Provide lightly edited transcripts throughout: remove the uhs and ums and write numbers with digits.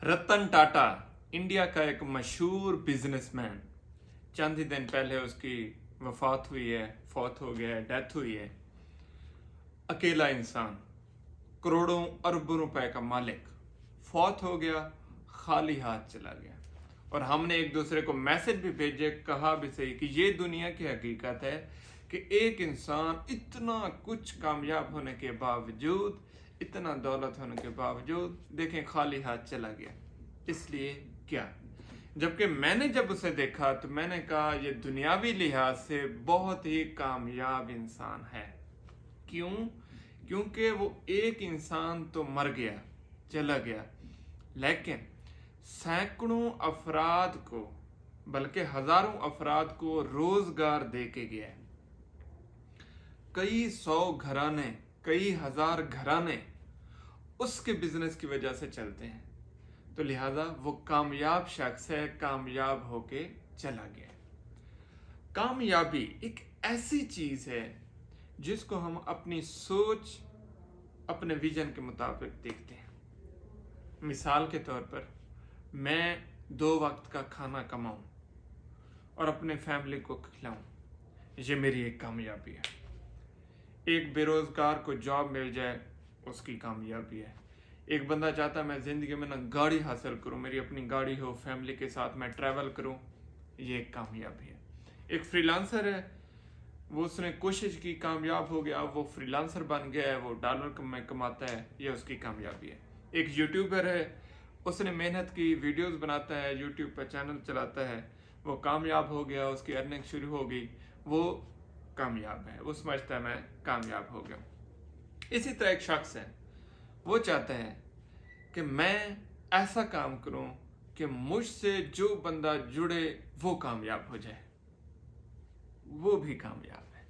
Ratan Tata India का एक मशहूर बिजनेसमैन, चंद ही दिन पहले उसकी वफात हुई है, फौत हो गया है, डेथ हुई है। अकेला इंसान, करोड़ों अरबों रुपए का मालिक, फौत हो गया, खाली हाथ चला गया। और हमने एक दूसरे को मैसेज भी भेजे, कहा भी सही कि ये दुनिया की हकीकत है कि एक इंसान इतना कुछ कामयाब होने के बावजूद, इतना दौलत होने के बावजूद देखें खाली हाथ चला गया। इसलिए क्या? जबकि मैंने जब उसे देखा तो मैंने कहा ये दुनियावी लिहाज से बहुत ही कामयाब इंसान है। क्यों? क्योंकि वो एक इंसान तो मर गया, चला गया, लेकिन सैकड़ों अफराद को, बल्कि हजारों अफराद को रोजगार दे के गया। कई सौ घराने, कई हजार घराने उसके बिजनेस की वजह से चलते हैं। तो लिहाजा वो कामयाब शख्स है, कामयाब होके चला गया। कामयाबी एक ऐसी चीज है जिसको हम अपनी सोच, अपने विजन के मुताबिक देखते हैं। मिसाल के तौर पर मैं 2 वक्त का खाना कमाऊं और अपने फैमिली को खिलाऊं, ये मेरी एक कामयाबी है। एक बेरोजगार को जॉब मिल जाए, उसकी कामयाबी है। एक बंदा चाहता है मैं जिंदगी में ना गाड़ी हासिल करूं, मेरी अपनी गाड़ी हो, फैमिली के साथ मैं ट्रैवल करूं, ये एक कामयाबी है। एक फ्रीलांसर है, वो उसने कोशिश की, कामयाब हो गया, वो फ्रीलांसर बन गया है, वो डॉलर में कमाता है, ये उसकी कामयाबी है। एक यूट्यूबर है, उसने मेहनत की, वीडियोस बनाता है, यूट्यूब पर चैनल चलाता है, वो कामयाब हो गया, उसकी अर्निंग शुरू हो गई, वो कामयाब है, वो समझता है मैं कामयाब हो गया। इसी तरह एक शख्स है, वो चाहता है कि मैं ऐसा काम करूं कि मुझसे जो बंदा जुड़े वो कामयाब हो जाए, वो भी कामयाब है।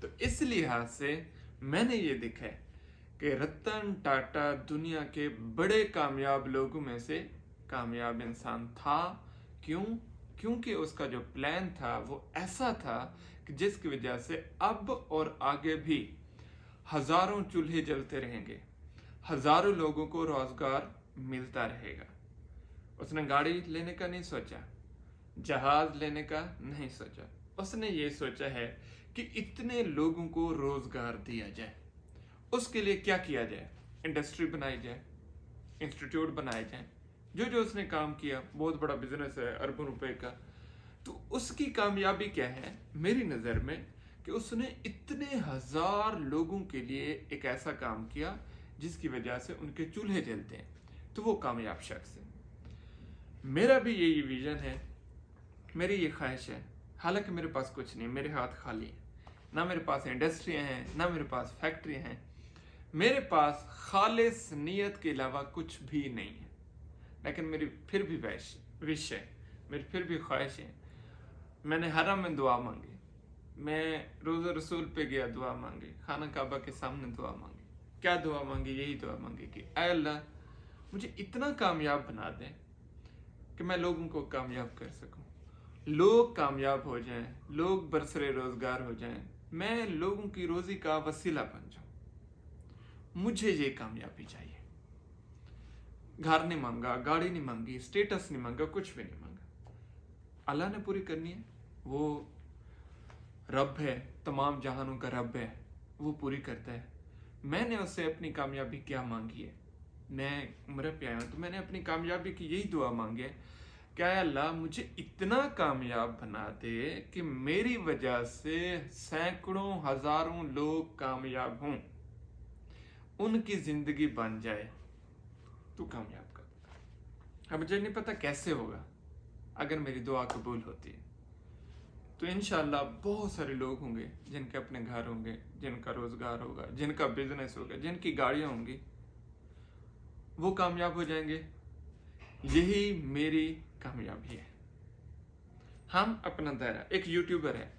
तो इस लिहाज से मैंने ये देखा है कि रतन टाटा दुनिया के बड़े कामयाब लोगों में से कामयाब इंसान था। क्यों? क्योंकि उसका जो प्लान था वो ऐसा था कि जिसकी वजह से अब और आगे भी हजारों चूल्हे जलते रहेंगे, हजारों लोगों को रोजगार मिलता रहेगा। उसने गाड़ी लेने का नहीं सोचा, जहाज लेने का नहीं सोचा, उसने ये सोचा है कि इतने लोगों को रोजगार दिया जाए। उसके लिए क्या किया जाए? इंडस्ट्री बनाई जाए, इंस्टीट्यूट बनाए जाए। जो जो उसने काम किया, बहुत बड़ा बिजनेस है, अरबों रुपए का। तो उसकी कामयाबी क्या है मेरी नज़र में कि उसने इतने हजार लोगों के लिए एक ऐसा काम किया जिसकी वजह से उनके चूल्हे जलते हैं। तो वो कामयाब शख्स है। मेरा भी यही विजन है, मेरी ये ख्वाहिश है। हालांकि मेरे पास कुछ नहीं, मेरे हाथ खाली हैं, ना मेरे पास इंडस्ट्रियाँ हैं, ना मेरे पास फैक्ट्रियाँ हैं, मेरे पास खालिस नीयत के अलावा कुछ भी नहीं है। लेकिन मेरी फिर भी विश है, मेरी फिर भी ख्वाहिश है। मैंने हरम में दुआ मांगी, मैं रोज़ा रसूल पे गया, दुआ मांगी, खाना काबा के सामने दुआ मांगी। क्या दुआ मांगी? यही दुआ मांगी कि ऐ अल्लाह मुझे इतना कामयाब बना दें कि मैं लोगों को कामयाब कर सकूं, लोग कामयाब हो जाएं, लोग बरसरे रोजगार हो जाएं, मैं लोगों की रोजी का वसीला बन जाऊं। मुझे ये कामयाबी चाहिए। घर नहीं मांगा, गाड़ी नहीं मांगी, स्टेटस नहीं मांगा, कुछ भी नहीं मांगा। अल्लाह ने पूरी करनी है, वो रब है, तमाम जहानों का रब है, वो पूरी करता है। मैंने उससे अपनी कामयाबी क्या मांगी है? मैं उम्र पे आया हूं तो मैंने अपनी कामयाबी की यही दुआ मांगी है, क्या अल्लाह मुझे इतना कामयाब बना दे कि मेरी वजह से सैकड़ों हजारों लोग कामयाब हों, उनकी जिंदगी बन जाए। तू कामयाब कर। अब मुझे नहीं पता कैसे होगा, अगर मेरी दुआ कबूल होती है तो इंशाल्लाह बहुत सारे लोग होंगे जिनके अपने घर होंगे, जिनका रोजगार होगा, जिनका बिजनेस होगा, जिनकी गाड़ियां होंगी, वो कामयाब हो जाएंगे। यही मेरी कामयाबी है। हम अपना दायरा, एक यूट्यूबर है,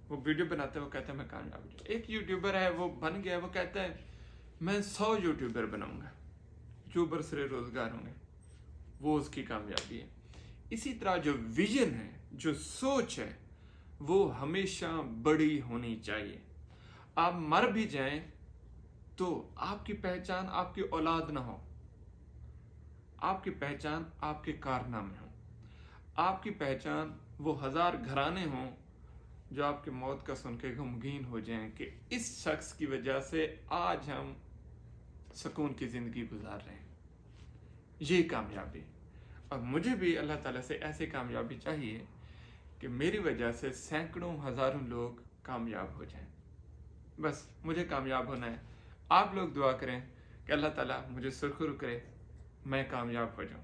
वो वीडियो बनाता है, वो कहता है मैं कामयाब हूं। एक यूट्यूबर है, वो बन गया, वो कहता है मैं 100 यूट्यूबर बनाऊंगा, जो बरसरे रोजगार होंगे, वो उसकी कामयाबी है। इसी तरह जो विजन है, जो सोच है, वो हमेशा बड़ी होनी चाहिए। आप मर भी जाएं तो आपकी पहचान आपकी औलाद ना हो, आपकी पहचान आपके कारनामे हों, आपकी पहचान वो 1000 घराने हों जो आपकी मौत का सुन के गमगीन हो जाएं कि इस शख्स की वजह से आज हम सुकून की ज़िंदगी गुजार रहे हैं। ये कामयाबी, और मुझे भी अल्लाह ताला से ऐसी कामयाबी चाहिए कि मेरी वजह से सैकड़ों हज़ारों लोग कामयाब हो जाएं। बस मुझे कामयाब होना है। आप लोग दुआ करें कि अल्लाह ताला मुझे सुरखरू करे, मैं कामयाब हो जाऊं।